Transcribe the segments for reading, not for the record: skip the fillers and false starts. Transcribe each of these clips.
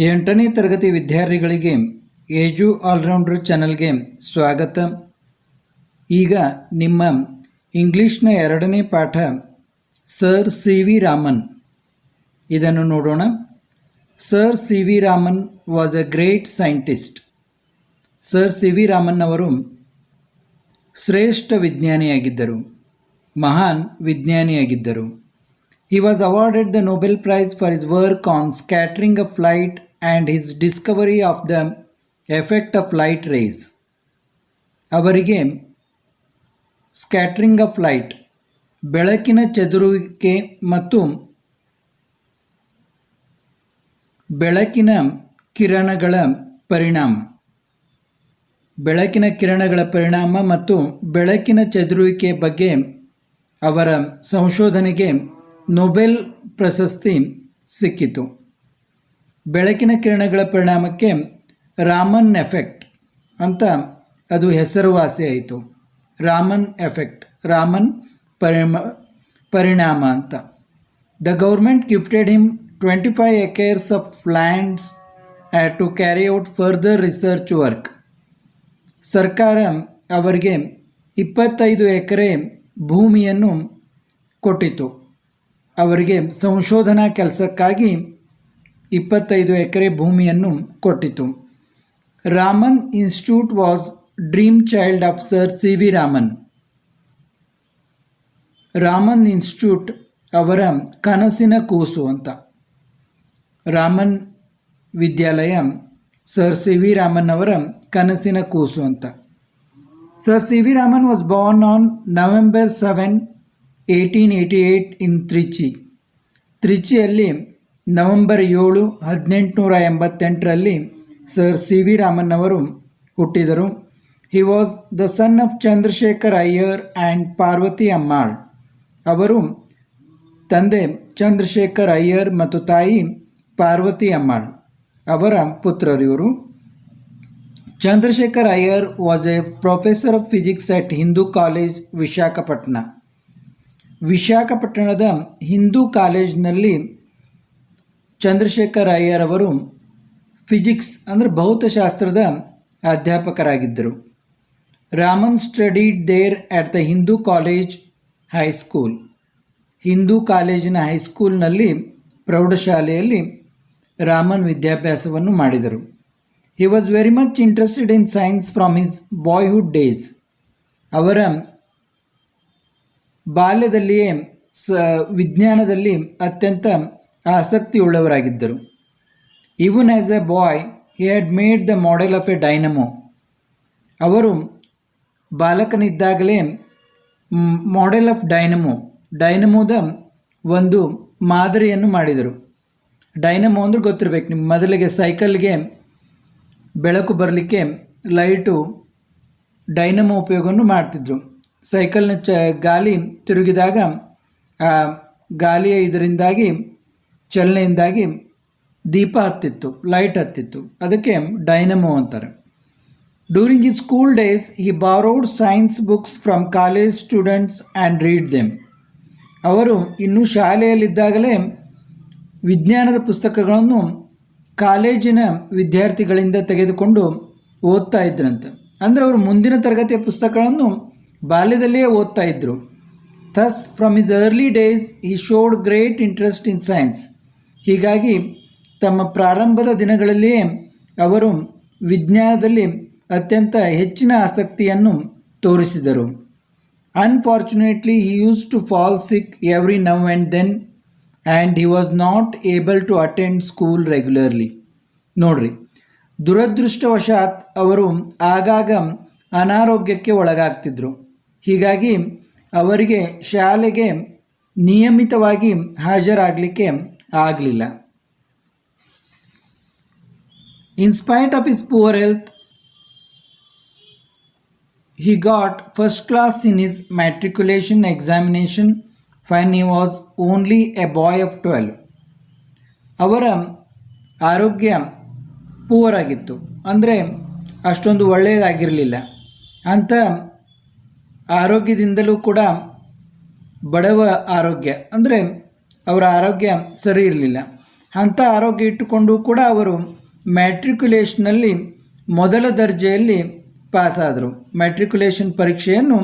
8ನೇ ತರಗತಿ ವಿದ್ಯಾರ್ಥಿಗಳಿಗೆ age allrounder ಚಾನಲ್ಗೆ ಸ್ವಾಗತ. ಈಗ ನಿಮ್ಮ ಇಂಗ್ಲಿಷ್ನ 2ನೇ ಪಾಠ ಸರ್ ಸಿ ವಿ ರಾಮನ್ ಇದನ್ನು ನೋಡೋಣ. Sir C V Raman was a great scientist. Sir C V Raman ಅವರು ಶ್ರೇಷ್ಠ ವಿಜ್ಞಾನಿಯಾಗಿದ್ದರು, ಮಹಾನ್ ವಿಜ್ಞಾನಿಯಾಗಿದ್ದರು. He was awarded the Nobel Prize for his work on scattering of light and his discovery of the effect of light rays. ಅವರಿಗೆ scattering of light, ಬೆಳಕಿನ ಚದುರುವಿಕೆ ಮತ್ತು ಬೆಳಕಿನ ಕಿರಣಗಳ ಪರಿಣಾಮ ಮತ್ತು ಬೆಳಕಿನ ಚದುರುವಿಕೆ ಬಗ್ಗೆ ಅವರ ಸಂಶೋಧನೆಗೆ ನೊಬೆಲ್ ಪ್ರಶಸ್ತಿ ಸಿಕ್ಕಿತು. ಬೆಳಕಿನ ಕಿರಣಗಳ ಪರಿಣಾಮಕ್ಕೆ ರಾಮನ್ ಎಫೆಕ್ಟ್ ಅಂತ ಅದು ಹೆಸರುವಾಸಿಯಾಯಿತು. ರಾಮನ್ ಎಫೆಕ್ಟ್, ರಾಮನ್ ಪರಿಣಾಮ ಅಂತ. The government gifted him 25 acres of lands to carry out further research work. ಸರ್ಕಾರ ಅವರಿಗೆ 25 ಎಕರೆ ಭೂಮಿಯನ್ನು ಕೊಟ್ಟಿತು. ಅವರಿಗೆ ಸಂಶೋಧನಾ ಕೆಲಸಕ್ಕಾಗಿ 25 ಎಕರೆ ಭೂಮಿಯನ್ನು ಕೊಟ್ಟಿತು. Raman institute was dream child of Sir C V Raman. Raman institute ಅವರ ಕನಸಿನ ಕೂಸು ಅಂತ. ರಾಮನ್ ವಿದ್ಯಾಲಯ ಸರ್ ಸಿ ವಿ ರಾಮನ್ ಅವರ ಕನಸಿನ ಕೂಸು ಅಂತ. Sir C V Raman was born on November 7, 1888 in Trichy. ತ್ರಿಚಿಯಲ್ಲಿ ನವೆಂಬರ್ 7, 1888ರಲ್ಲಿ ಸರ್ ಸಿ ವಿ ರಾಮನ್ ಅವರು ಹುಟ್ಟಿದರು. He was the son of Chandrashekhar Iyer and Parvati Ammal. ಅವರು ತಂದೆ ಚಂದ್ರಶೇಖರ್ ಅಯ್ಯರ್ ಮತ್ತು ತಾಯಿ ಪಾರ್ವತಿ ಅಮ್ಮಾಳ್ ಅವರ ಪುತ್ರರಿವರು. Chandrashekhar Iyer was a professor of physics at Hindu College, Visakhapatnam. ವಿಶಾಖಪಟ್ಟಣದ ಹಿಂದೂ ಕಾಲೇಜಿನಲ್ಲಿ ಚಂದ್ರಶೇಖರ್ ಅಯ್ಯರ್ ಅವರು ಫಿಸಿಕ್ಸ್ ಅಂದರೆ ಭೌತಶಾಸ್ತ್ರದ ಅಧ್ಯಾಪಕರಾಗಿದ್ದರು. Raman studied there at the Hindu College high school. Hindu ಕಾಲೇಜಿನ ಹೈಸ್ಕೂಲ್ನಲ್ಲಿ, ಪ್ರೌಢಶಾಲೆಯಲ್ಲಿ ರಾಮನ್ ವಿದ್ಯಾಭ್ಯಾಸವನ್ನು ಮಾಡಿದರು. He was very much interested in science from his boyhood days. ಅವರ ಬಾಲ್ಯದಲ್ಲಿಯೇ ವಿಜ್ಞಾನದಲ್ಲಿ ಅತ್ಯಂತ ಆಸಕ್ತಿಯುಳ್ಳವರಾಗಿದ್ದರು. Even as a boy he had made the model of a dynamo. ಅವರು ಬಾಲಕನಿದ್ದಾಗಲೇ ಮಾಡೆಲ್ ಆಫ್ ಡೈನಮೋದ ಒಂದು ಮಾದರಿಯನ್ನು ಮಾಡಿದರು. ಡೈನಮೋ ಅಂದರೆ ಗೊತ್ತಿರಬೇಕು ನಿಮ್ಗೆ. ಮೊದಲಿಗೆ ಸೈಕಲ್ಗೆ ಬೆಳಕು ಬರಲಿಕ್ಕೆ ಲೈಟು ಡೈನಮೋ ಉಪಯೋಗವನ್ನು ಮಾಡ್ತಿದ್ರು. ಸೈಕಲ್ನ ಗಾಲಿ ತಿರುಗಿದಾಗ ಆ ಗಾಲಿಯ ಇದರಿಂದಾಗಿ, ಚಲನೆಯಿಂದಾಗಿ ದೀಪ ಹತ್ತಿತ್ತು, ಲೈಟ್ ಹತ್ತಿತ್ತು. ಅದಕ್ಕೆ ಡೈನಮೋ ಅಂತಾರೆ. ಡ್ಯೂರಿಂಗ್ ಈ school days he borrowed science books from college students and read them. ಅವರು ಇನ್ನೂ ಶಾಲೆಯಲ್ಲಿದ್ದಾಗಲೇ ವಿಜ್ಞಾನದ ಪುಸ್ತಕಗಳನ್ನು ಕಾಲೇಜಿನ ವಿದ್ಯಾರ್ಥಿಗಳಿಂದ ತೆಗೆದುಕೊಂಡು ಓದ್ತಾ ಇದ್ರಂತೆ. ಅಂದರೆ ಅವರು ಮುಂದಿನ ತರಗತಿಯ ಪುಸ್ತಕಗಳನ್ನು ಬಾಲ್ಯದಲ್ಲಿಯೇ ಓದ್ತಾ ಇದ್ದರು. Thus from his early days he showed great interest in science. ಹೀಗಾಗಿ ತಮ್ಮ ಪ್ರಾರಂಭದ ದಿನಗಳಲ್ಲಿಯೇ ಅವರು ವಿಜ್ಞಾನದಲ್ಲಿ ಅತ್ಯಂತ ಹೆಚ್ಚಿನ ಆಸಕ್ತಿಯನ್ನು ತೋರಿಸಿದರು. Unfortunately he used to fall sick every now and then and he was not able to attend school regularly. ನೋಡ್ರಿ, ದುರದೃಷ್ಟವಶಾತ್ ಅವರು ಆಗಾಗ ಅನಾರೋಗ್ಯಕ್ಕೆ ಒಳಗಾಗ್ತಿದ್ರು. ಹೀಗಾಗಿ ಅವರಿಗೆ ಶಾಲೆಗೆ ನಿಯಮಿತವಾಗಿ ಹಾಜರಾಗಲಿಕ್ಕೆ ಆಗಲಿಲ್ಲ. In spite of his poor health he got first class in his matriculation examination when he was only a boy of 12. ಅವರ ಆರೋಗ್ಯ ಪೂವರ್ ಆಗಿತ್ತು, ಅಂದರೆ ಅಷ್ಟೊಂದು ಒಳ್ಳೆಯದಾಗಿರಲಿಲ್ಲ. ಅಂಥ ಆರೋಗ್ಯದಿಂದಲೂ ಕೂಡ ಬಡವ ಆರೋಗ್ಯ, ಅಂದರೆ ಅವರ ಆರೋಗ್ಯ ಸರಿ ಇರಲಿಲ್ಲ. ಅಂಥ ಆರೋಗ್ಯ ಇಟ್ಟುಕೊಂಡು ಕೂಡ ಅವರು ಮ್ಯಾಟ್ರಿಕ್ಯುಲೇಷನಲ್ಲಿ ಮೊದಲ ದರ್ಜೆಯಲ್ಲಿ ಪಾಸಾದರು. ಮ್ಯಾಟ್ರಿಕ್ಯುಲೇಷನ್ ಪರೀಕ್ಷೆಯನ್ನು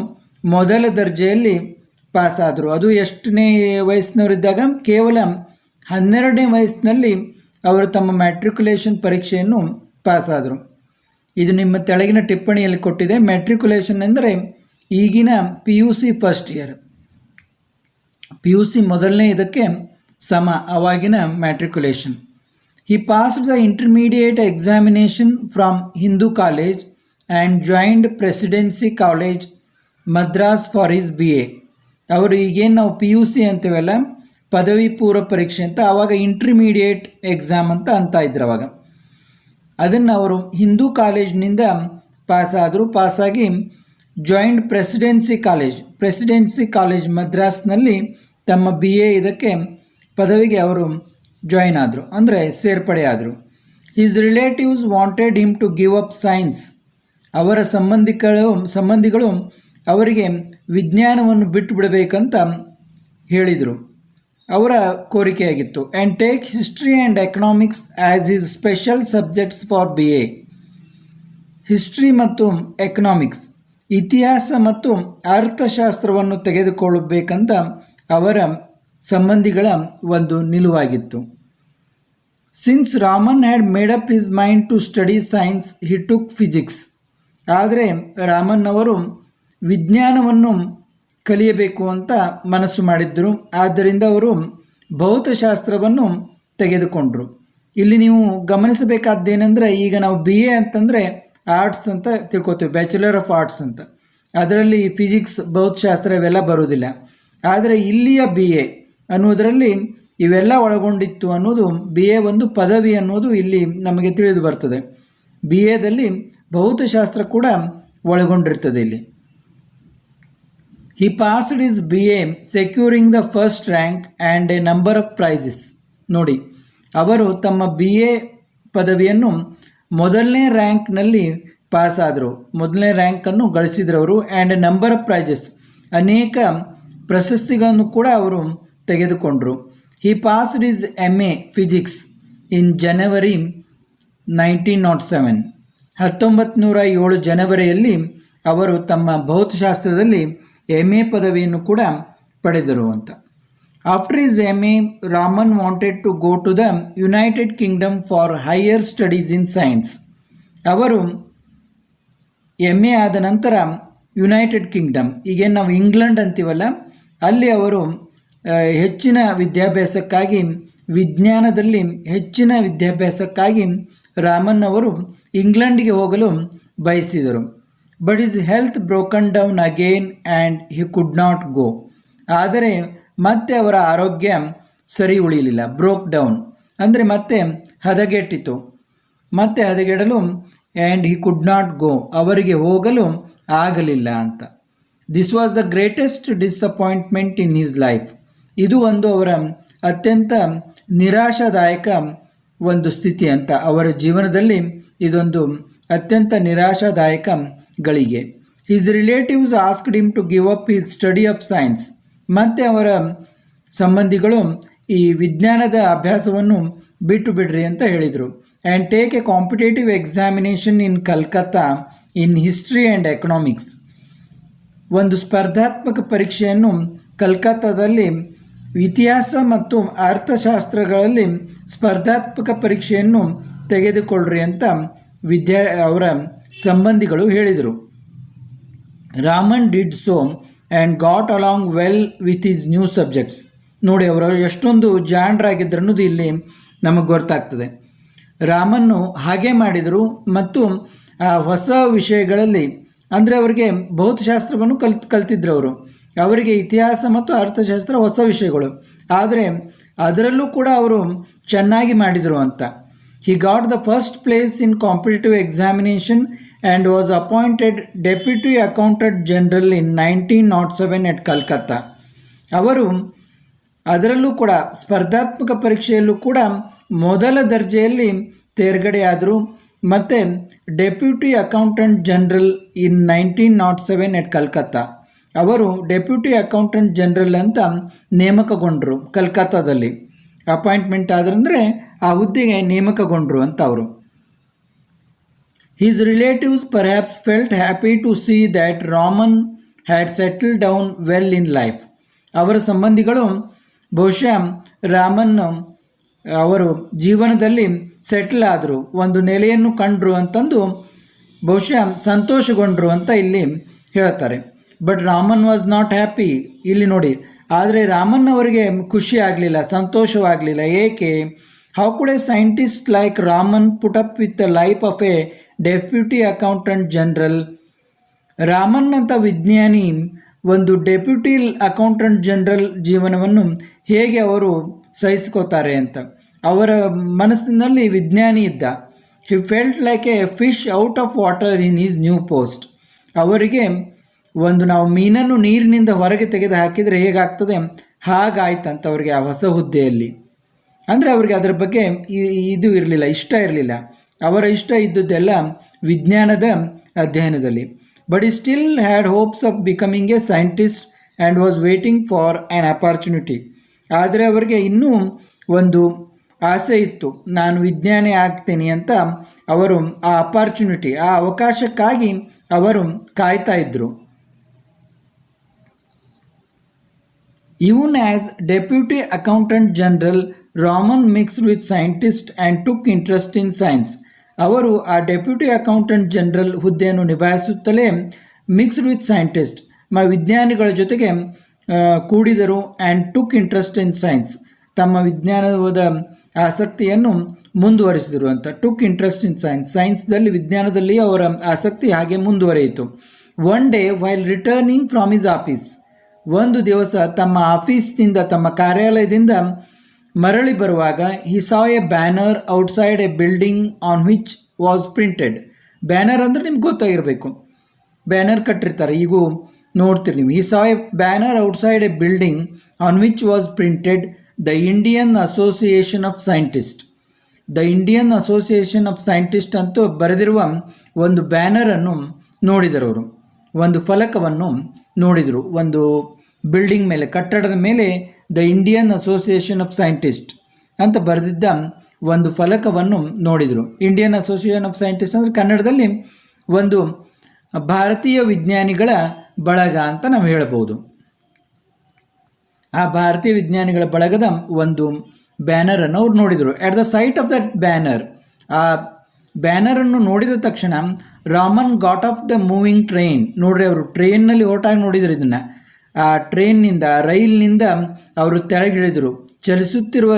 ಮೊದಲ ದರ್ಜೆಯಲ್ಲಿ ಪಾಸಾದರು. ಅದು ಎಷ್ಟನೇ ವಯಸ್ಸಿನವರಿದ್ದಾಗ? ಕೇವಲ 12ನೇ ವಯಸ್ಸಿನಲ್ಲಿ ಅವರು ತಮ್ಮ ಮ್ಯಾಟ್ರಿಕ್ಯುಲೇಷನ್ ಪರೀಕ್ಷೆಯನ್ನು ಪಾಸಾದರು. ಇದು ನಿಮ್ಮ ಕೆಳಗಿನ ಟಿಪ್ಪಣಿಯಲ್ಲಿ ಕೊಟ್ಟಿದೆ. ಮ್ಯಾಟ್ರಿಕ್ಯುಲೇಷನ್ ಅಂದರೆ ಈಗಿನ PUC ಫಸ್ಟ್ ಇಯರ್, PUC ಮೊದಲನೇ ಇದಕ್ಕೆ ಸಮ ಅವಾಗಿನ matriculation. He passed the intermediate examination from Hindu college and joined presidency college Madras for his BA. ಅವರು ಈಗೇನು ನಾವು PUC ಅಂತೀವಲ್ಲ, ಪದವಿ ಪೂರ್ವ ಪರೀಕ್ಷೆ ಅಂತ, ಆವಾಗ ಇಂಟರ್ಮೀಡಿಯೇಟ್ ಎಕ್ಸಾಮ್ ಅಂತ ಇದ್ರು ಅವಾಗ. ಅದನ್ನು ಅವರು ಹಿಂದೂ ಕಾಲೇಜ್ನಿಂದ ಪಾಸಾದರು. ಪಾಸಾಗಿ ಜಾಯಿಂಟ್ ಪ್ರೆಸಿಡೆನ್ಸಿ ಕಾಲೇಜ್ ಮದ್ರಾಸ್ನಲ್ಲಿ ತಮ್ಮ BA ಇದಕ್ಕೆ ಪದವಿಗೆ ಅವರು ಜಾಯಿನ್ ಆದರು, ಅಂದರೆ ಸೇರ್ಪಡೆ ಆದರು. His relatives wanted him to give up science. ಅವರ ಸಂಬಂಧಿಗಳು ಅವರಿಗೆ ವಿಜ್ಞಾನವನ್ನು ಬಿಟ್ಟು ಬಿಡಬೇಕಂತ ಹೇಳಿದರು, ಅವರ ಕೋರಿಕೆಯಾಗಿತ್ತು. And take history and economics as his special subjects for BA. History ಮತ್ತು ಎಕನಾಮಿಕ್ಸ್, ಇತಿಹಾಸ ಮತ್ತು ಅರ್ಥಶಾಸ್ತ್ರವನ್ನು ತೆಗೆದುಕೊಳ್ಳಬೇಕಂತ ಅವರ ಸಂಬಂಧಿಗಳ ಒಂದು ನಿಲುವಾಗಿತ್ತು. Since Raman had made up his mind to study science, he took physics. ಆದರೆ ರಾಮನ್ ಅವರು ವಿಜ್ಞಾನವನ್ನು ಕಲಿಯಬೇಕು ಅಂತ ಮನಸ್ಸು ಮಾಡಿದ್ದರು. ಆದ್ದರಿಂದ ಅವರು ಭೌತಶಾಸ್ತ್ರವನ್ನು ತೆಗೆದುಕೊಂಡರು. ಇಲ್ಲಿ ನೀವು ಗಮನಿಸಬೇಕಾದ್ದೇನೆಂದರೆ, ಈಗ ನಾವು BA ಅಂತಂದರೆ ಆರ್ಟ್ಸ್ ಅಂತ ತಿಳ್ಕೊತೀವಿ, ಬ್ಯಾಚುಲರ್ ಆಫ್ ಆರ್ಟ್ಸ್ ಅಂತ. ಅದರಲ್ಲಿ ಫಿಸಿಕ್ಸ್, ಭೌತಶಾಸ್ತ್ರ ಇವೆಲ್ಲ ಬರೋದಿಲ್ಲ. ಆದರೆ ಇಲ್ಲಿಯ BA ಅನ್ನೋದರಲ್ಲಿ ಇವೆಲ್ಲ ಒಳಗೊಂಡಿತ್ತು ಅನ್ನೋದು, BA ಒಂದು ಪದವಿ ಅನ್ನೋದು ಇಲ್ಲಿ ನಮಗೆ ತಿಳಿದು ಬರ್ತದೆ. BAದಲ್ಲಿ ಭೌತಶಾಸ್ತ್ರ ಕೂಡ ಒಳಗೊಂಡಿರ್ತದೆ ಇಲ್ಲಿ. He passed his BA securing the first rank and a number of prizes. ನೋಡಿ, ಅವರು ತಮ್ಮ BA ಪದವಿಯನ್ನು ಮೊದಲನೇ ರ್ಯಾಂಕ್ನಲ್ಲಿ ಪಾಸಾದರು, ಮೊದಲನೇ ರ್ಯಾಂಕನ್ನು ಗಳಿಸಿದ್ರವರು. And a number of prizes, ಅನೇಕ ಪ್ರಶಸ್ತಿಗಳನ್ನು ಕೂಡ ಅವರು ತೆಗೆದುಕೊಂಡರು. He passed his MA physics in January 1907. 1907 ಜನವರಿಯಲ್ಲಿ ಅವರು ತಮ್ಮ ಭೌತಶಾಸ್ತ್ರದಲ್ಲಿ MA ಪದವಿಯನ್ನು ಕೂಡ ಪಡೆದರು ಅಂತ. After his MA, Raman wanted to go to the United Kingdom for higher studies in science. ಅವರು MA ಆದ ನಂತರ ಯುನೈಟೆಡ್ ಕಿಂಗ್ಡಮ್, ಈಗೇನು ನಾವು ಇಂಗ್ಲೆಂಡ್ ಅಂತೀವಲ್ಲ, ಅಲ್ಲಿ ಅವರು ಹೆಚ್ಚಿನ ವಿದ್ಯಾಭ್ಯಾಸಕ್ಕಾಗಿ, ವಿಜ್ಞಾನದಲ್ಲಿ ಹೆಚ್ಚಿನ ವಿದ್ಯಾಭ್ಯಾಸಕ್ಕಾಗಿ ರಾಮನ್ ಅವರು ಇಂಗ್ಲೆಂಡ್ಗೆ ಹೋಗಲು ಬಯಸಿದರು. But his health broken down again and he could not go. ಆದರೆ ಮತ್ತೆ ಅವರ ಆರೋಗ್ಯ ಸರಿ ಉಳಿಯಲಿಲ್ಲ. ಬ್ರೋಕ್ ಡೌನ್ ಅಂದರೆ ಮತ್ತೆ ಹದಗೆಟ್ಟಿತು, ಮತ್ತೆ ಹದಗೆಡಲು. And he could not go, ಅವರಿಗೆ ಹೋಗಲು ಆಗಲಿಲ್ಲ ಅಂತ. This was the greatest disappointment in his life. ಇದು ಒಂದು ಅವರ ಅತ್ಯಂತ ನಿರಾಶಾದಾಯಕ ಒಂದು ಸ್ಥಿತಿ ಅಂತ. ಅವರ ಜೀವನದಲ್ಲಿ ಇದೊಂದು ಅತ್ಯಂತ ನಿರಾಶಾದಾಯಕ ಗಳಿಗೆ. His relatives asked him to give up his study of science. ಮತ್ತು ಅವರ ಸಂಬಂಧಿಗಳು ಈ ವಿಜ್ಞಾನದ ಅಭ್ಯಾಸವನ್ನು ಬಿಟ್ಟು ಬಿಡ್ರಿ ಅಂತ ಹೇಳಿದರು. And take A competitive examination in Calcutta in history and economics. ಒಂದು ಸ್ಪರ್ಧಾತ್ಮಕ ಪರೀಕ್ಷೆಯನ್ನು ಕಲ್ಕತ್ತಾದಲ್ಲಿ ಇತಿಹಾಸ ಮತ್ತು ಅರ್ಥಶಾಸ್ತ್ರಗಳಲ್ಲಿ ಸ್ಪರ್ಧಾತ್ಮಕ ಪರೀಕ್ಷೆಯನ್ನು ತೆಗೆದುಕೊಳ್ಳ್ರಿ ಅಂತ ಅವರ ಸಂಬಂಧಿಗಳು ಹೇಳಿದರು. Raman did so and got along well with his new subjects. ನೋಡಿ, ಅವರು ಎಷ್ಟೊಂದು ಜಾಣರಾಗಿದ್ದರು ಅನ್ನೋದು ಇಲ್ಲಿ ನಮಗೆ ಗೊತ್ತಾಗ್ತದೆ. ರಾಮನ್ನು ಹಾಗೆ ಮಾಡಿದರು ಮತ್ತು ಹೊಸ ವಿಷಯಗಳಲ್ಲಿ, ಅಂದರೆ ಅವರಿಗೆ ಭೌತಶಾಸ್ತ್ರವನ್ನು ಕಲ್ತಿದ್ರು ಅವರು. ಅವರಿಗೆ ಇತಿಹಾಸ ಮತ್ತು ಅರ್ಥಶಾಸ್ತ್ರ ಹೊಸ ವಿಷಯಗಳು, ಆದರೆ ಅದರಲ್ಲೂ ಕೂಡ ಅವರು ಚೆನ್ನಾಗಿ ಮಾಡಿದರು ಅಂತ. He got the first place in competitive examination and was appointed deputy accountant general in 1907 ಎಟ್ ಕಲ್ಕತ್ತಾ. ಅವರು ಅದರಲ್ಲೂ ಕೂಡ ಸ್ಪರ್ಧಾತ್ಮಕ ಪರೀಕ್ಷೆಯಲ್ಲೂ ಕೂಡ ಮೊದಲ ದರ್ಜೆಯಲ್ಲಿ ತೇರ್ಗಡೆಯಾದರು ಮತ್ತು ಡೆಪ್ಯೂಟಿ ಅಕೌಂಟೆಂಟ್ ಜನರಲ್ ಇನ್ 1907 ಎಟ್ ಕಲ್ಕತ್ತಾ. ಅವರು ಡೆಪ್ಯೂಟಿ ಅಕೌಂಟೆಂಟ್ ಜನರಲ್ ಅಂತ ನೇಮಕಗೊಂಡರು ಕಲ್ಕತ್ತಾದಲ್ಲಿ. ಅಪಾಯಿಂಟ್ಮೆಂಟ್ ಆದ್ರಂದರೆ ಆ ಹುದ್ದೆಗೆ ನೇಮಕಗೊಂಡ್ರು ಅಂತ ಅವರು. His relatives perhaps felt happy to see that Raman had settled down well in life. ಅವರ ಸಂಬಂಧಿಗಳು ಬಹುಶಃ ರಾಮನ್ ಅವರು ಜೀವನದಲ್ಲಿ ಸೆಟ್ಲ್ ಆದರು, ಒಂದು ನೆಲೆಯನ್ನು ಕಂಡ್ರು ಅಂತಂದು ಬಹುಶಃ ಸಂತೋಷಗೊಂಡ್ರು ಅಂತ ಇಲ್ಲಿ ಹೇಳ್ತಾರೆ. But Raman was not happy. ಇಲ್ಲಿ ನೋಡಿ, ಆದರೆ ರಾಮನ್ ಅವರಿಗೆ ಖುಷಿ ಆಗಲಿಲ್ಲ, ಸಂತೋಷವಾಗಲಿಲ್ಲ. ಏಕೆ? How could A scientist like Raman put up with the life of A deputy accountant general. Raman ಅಂತ ವಿಜ್ಞಾನಿ ಒಂದು ಡೆಪ್ಯೂಟಿ ಅಕೌಂಟೆಂಟ್ ಜನರಲ್ ಜೀವನವನ್ನು ಹೇಗೆ ಅವರು ಸಹಿಸ್ಕೋತಾರೆ ಅಂತ. ಅವರ ಮನಸ್ಸಿನಲ್ಲಿ ವಿಜ್ಞಾನಿ ಇದ್ದ. He felt like A fish out of water in is new post. ಅವರಿಗೆ ಒಂದು ನಾವು ಮೀನನ್ನು ನೀರಿನಿಂದ ಹೊರಗೆ ತೆಗೆದು ಹಾಕಿದರೆ ಹೇಗಾಗ್ತದೆ ಹಾಗಾಯ್ತಂತ ಅವರಿಗೆ ಆ ಹೊಸ ಹುದ್ದೆಯಲ್ಲಿ. ಅಂದರೆ ಅವರಿಗೆ ಅದರ ಬಗ್ಗೆ ಇದು ಇರಲಿಲ್ಲ, ಇಷ್ಟ ಇರಲಿಲ್ಲ. ಅವರ ಇಷ್ಟ ಇದ್ದದ್ದೆಲ್ಲ ವಿಜ್ಞಾನದ ಅಧ್ಯಯನದಲ್ಲಿ. ಬಟ್ ಈ still had hopes of becoming A scientist and was waiting for an opportunity. ಆದರೆ ಅವರಿಗೆ ಇನ್ನೂ ಒಂದು ಆಸೆ ಇತ್ತು, ನಾನು ವಿಜ್ಞಾನಿ ಆಗ್ತೀನಿ ಅಂತ. ಅವರು ಆ ಅಪಾರ್ಚುನಿಟಿ, ಆ ಅವಕಾಶಕ್ಕಾಗಿ ಅವರು ಕಾಯ್ತಾ ಇದ್ದರು. Even as Deputy Accountant General, Raman mixed with scientists and took interest in science. ಅವರು ಆ ಡೆಪ್ಯೂಟಿ ಅಕೌಂಟೆಂಟ್ ಜನರಲ್ ಹುದ್ದೆಯನ್ನು ನಿಭಾಯಿಸುತ್ತಲೇ ಮಿಕ್ಸ್ಡ್ ವಿತ್ ಸೈಂಟಿಸ್ಟ್, ವಿಜ್ಞಾನಿಗಳ ಜೊತೆಗೆ ಕೂಡಿದರು. And took interest in science, ತಮ್ಮ ವಿಜ್ಞಾನದ ಆಸಕ್ತಿಯನ್ನು ಮುಂದುವರಿಸಿದರು ಅಂತ. ಟುಕ್ ಇಂಟ್ರೆಸ್ಟ್ ಇನ್ ಸೈನ್ಸ್, ಸೈನ್ಸ್ದಲ್ಲಿ ವಿಜ್ಞಾನದಲ್ಲಿ ಅವರ ಆಸಕ್ತಿ ಹಾಗೆ ಮುಂದುವರಿಯಿತು. One day while returning from his office, ಒಂದು ದಿವಸ ತಮ್ಮ ಆಫೀಸ್ನಿಂದ, ತಮ್ಮ ಕಾರ್ಯಾಲಯದಿಂದ ಮರಳಿ ಬರುವಾಗ, he saw a banner outside a building on which was printed. Banner ಅಂದರೆ ನಿಮ್ಗೆ ಗೊತ್ತಾಗಿರಬೇಕು, ಬ್ಯಾನರ್ ಕಟ್ಟಿರ್ತಾರೆ, ಈಗೂ ನೋಡ್ತೀರಿ ನೀವು. He saw a banner outside a building on which was printed the Indian association of scientist. The Indian association of scientist ಅಂತೂ ಬರೆದಿರುವ ಒಂದು ಬ್ಯಾನರನ್ನು ನೋಡಿದರು ಅವರು. ಒಂದು ಫಲಕವನ್ನು ನೋಡಿದರು, ಒಂದು ಬಿಲ್ಡಿಂಗ್ ಮೇಲೆ, ಕಟ್ಟಡದ ಮೇಲೆ the Indian association of scientist ಅಂತ ಬರೆದಿದ್ದ ಒಂದು ಫಲಕವನ್ನು ನೋಡಿದರು. ಇಂಡಿಯನ್ ಅಸೋಸಿಯೇಷನ್ ಆಫ್ ಸೈಂಟಿಸ್ಟ್ ಅಂದರೆ ಕನ್ನಡದಲ್ಲಿ ಒಂದು ಭಾರತೀಯ ವಿಜ್ಞಾನಿಗಳ ಬಳಗ ಅಂತ ನಾವು ಹೇಳಬಹುದು. ಆ ಭಾರತೀಯ ವಿಜ್ಞಾನಿಗಳ ಬಳಗದ ಒಂದು ಬ್ಯಾನರನ್ನು ಅವ್ರು ನೋಡಿದರು. At the site of that banner, ಆ ಬ್ಯಾನರನ್ನು ನೋಡಿದ ತಕ್ಷಣ Raman got of the moving train. ನೋಡ್ರಿ, ಅವರು ಟ್ರೈನ್ನಲ್ಲಿ ಹೊರಟಾಗಿ ನೋಡಿದರು ಇದನ್ನು. ಆ ಟ್ರೈನ್ನಿಂದ, ರೈಲ್ನಿಂದ ಅವರು ತೆಳಗಿಳಿದರು, ಚಲಿಸುತ್ತಿರುವ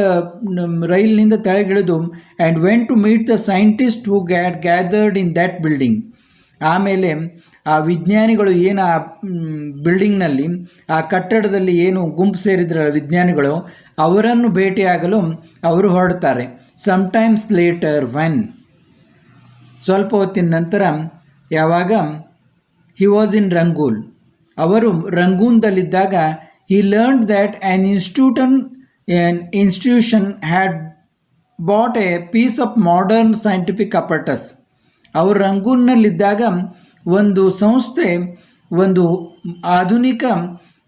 ರೈಲ್ನಿಂದ ತೆಳಗಿಳಿದು. And went to meet the scientist who gathered in that building. ಆಮೇಲೆ ಆ ವಿಜ್ಞಾನಿಗಳು ಏನು ಆ ಬಿಲ್ಡಿಂಗ್ನಲ್ಲಿ, ಆ ಕಟ್ಟಡದಲ್ಲಿ ಏನು ಗುಂಪು ಸೇರಿದ್ರ ವಿಜ್ಞಾನಿಗಳು, ಅವರನ್ನು ಭೇಟಿಯಾಗಲು ಅವರು ಹೊರಡ್ತಾರೆ. ಸಮ್ಟೈಮ್ಸ್ ಲೇಟರ್ ವೆನ್, ಸ್ವಲ್ಪ ಹೊತ್ತಿನ ನಂತರ, ಯಾವಾಗ, ಹಿ ವಾಸ್ ಇನ್ ರಂಗೂನ್, ಅವರು ರಂಗೂನ್ದಲ್ಲಿದ್ದಾಗ, he learned that an institution had bought a piece of modern scientific apparatus. ಅವರು ರಂಗೂನ್ನಲ್ಲಿದ್ದಾಗ ಒಂದು ಸಂಸ್ಥೆ ಒಂದು ಆಧುನಿಕ